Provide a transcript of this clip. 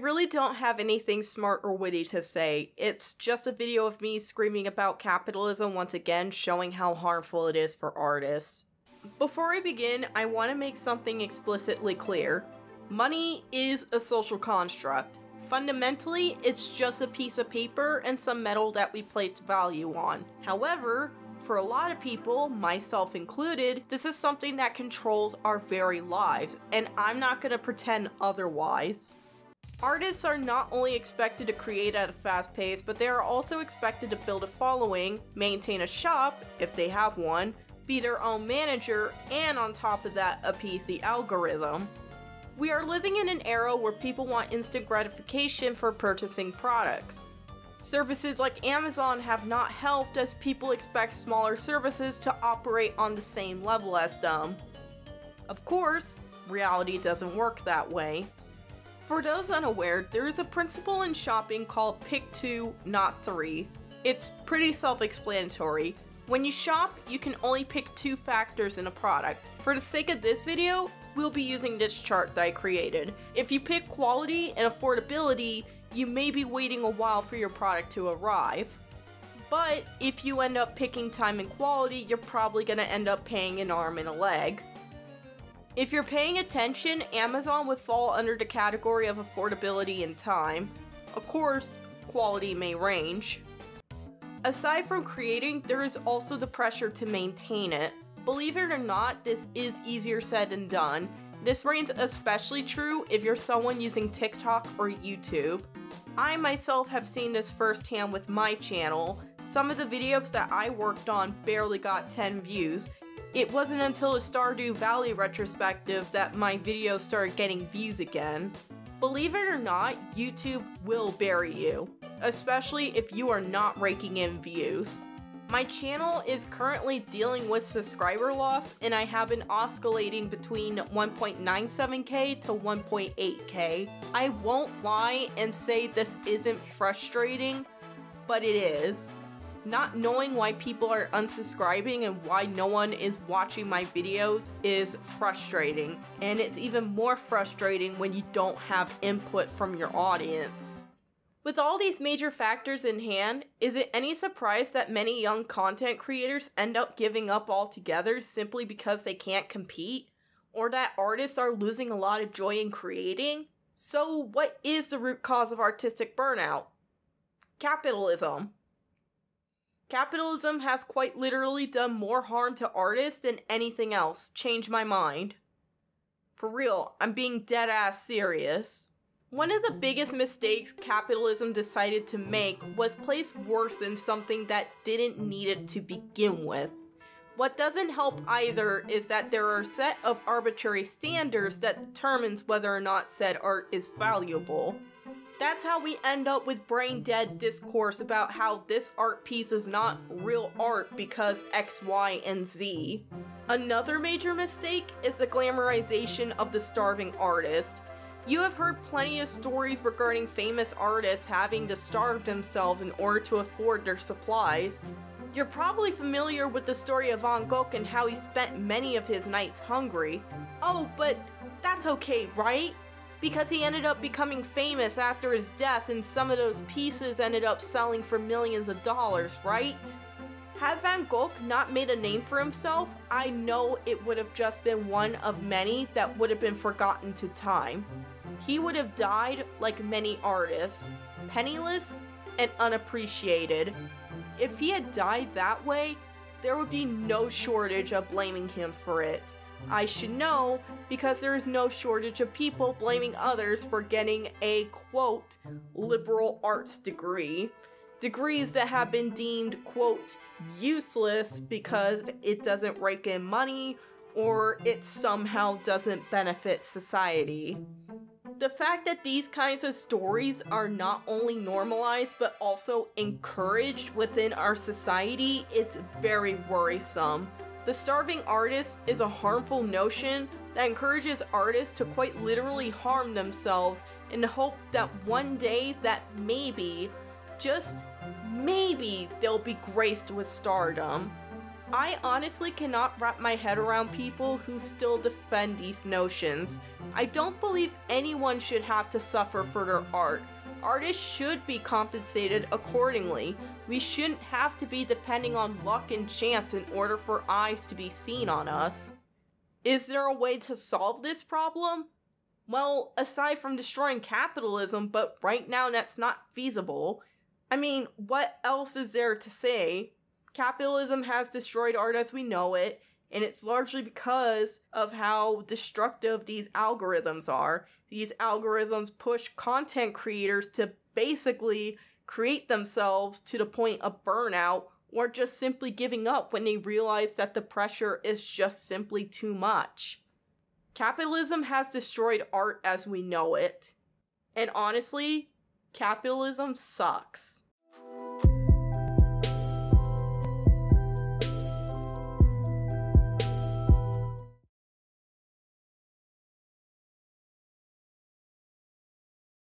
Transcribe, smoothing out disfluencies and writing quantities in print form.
really don't have anything smart or witty to say. It's just a video of me screaming about capitalism once again, showing how harmful it is for artists. Before I begin, I want to make something explicitly clear. Money is a social construct. Fundamentally, it's just a piece of paper and some metal that we place value on. However, for a lot of people, myself included, this is something that controls our very lives, and I'm not going to pretend otherwise. Artists are not only expected to create at a fast pace, but they are also expected to build a following, maintain a shop, if they have one, be their own manager, and on top of that, appease the algorithm. We are living in an era where people want instant gratification for purchasing products. Services like Amazon have not helped, as people expect smaller services to operate on the same level as them. Of course, reality doesn't work that way. For those unaware, there is a principle in shopping called pick two, not three. It's pretty self-explanatory. When you shop, you can only pick two factors in a product. For the sake of this video, we'll be using this chart that I created. If you pick quality and affordability, you may be waiting a while for your product to arrive. But if you end up picking time and quality, you're probably gonna end up paying an arm and a leg. If you're paying attention, Amazon would fall under the category of affordability and time. Of course, quality may range. Aside from creating, there is also the pressure to maintain it. Believe it or not, this is easier said than done. This reigns especially true if you're someone using TikTok or YouTube. I myself have seen this firsthand with my channel. Some of the videos that I worked on barely got 10 views. It wasn't until the Stardew Valley retrospective that my videos started getting views again. Believe it or not, YouTube will bury you, especially if you are not raking in views. My channel is currently dealing with subscriber loss, and I have been oscillating between 1.97k to 1.8k. I won't lie and say this isn't frustrating, but it is. Not knowing why people are unsubscribing and why no one is watching my videos is frustrating, and it's even more frustrating when you don't have input from your audience. With all these major factors in hand, is it any surprise that many young content creators end up giving up altogether simply because they can't compete? Or that artists are losing a lot of joy in creating? So what is the root cause of artistic burnout? Capitalism. Capitalism has quite literally done more harm to artists than anything else. Change my mind. For real, I'm being dead ass serious. One of the biggest mistakes capitalism decided to make was place worth in something that didn't need it to begin with. What doesn't help either is that there are a set of arbitrary standards that determines whether or not said art is valuable. That's how we end up with brain-dead discourse about how this art piece is not real art because X, Y, and Z. Another major mistake is the glamorization of the starving artist. You have heard plenty of stories regarding famous artists having to starve themselves in order to afford their supplies. You're probably familiar with the story of Van Gogh and how he spent many of his nights hungry. Oh, but that's okay, right? Because he ended up becoming famous after his death, and some of those pieces ended up selling for millions of dollars, right? Had Van Gogh not made a name for himself, I know it would have just been one of many that would have been forgotten to time. He would have died like many artists, penniless and unappreciated. If he had died that way, there would be no shortage of blaming him for it. I should know, because there is no shortage of people blaming others for getting a, quote, liberal arts degree. Degrees that have been deemed, quote, useless because it doesn't rake in money or it somehow doesn't benefit society. The fact that these kinds of stories are not only normalized but also encouraged within our society is very worrisome. The starving artist is a harmful notion that encourages artists to quite literally harm themselves in the hope that one day that maybe, just maybe, they'll be graced with stardom. I honestly cannot wrap my head around people who still defend these notions. I don't believe anyone should have to suffer for their art. Artists should be compensated accordingly. We shouldn't have to be depending on luck and chance in order for eyes to be seen on us. Is there a way to solve this problem? Well, aside from destroying capitalism, but right now that's not feasible. I mean, what else is there to say? Capitalism has destroyed art as we know it, and it's largely because of how destructive these algorithms are. These algorithms push content creators to basically create themselves to the point of burnout, or just simply giving up when they realize that the pressure is just simply too much. Capitalism has destroyed art as we know it. And honestly, capitalism sucks.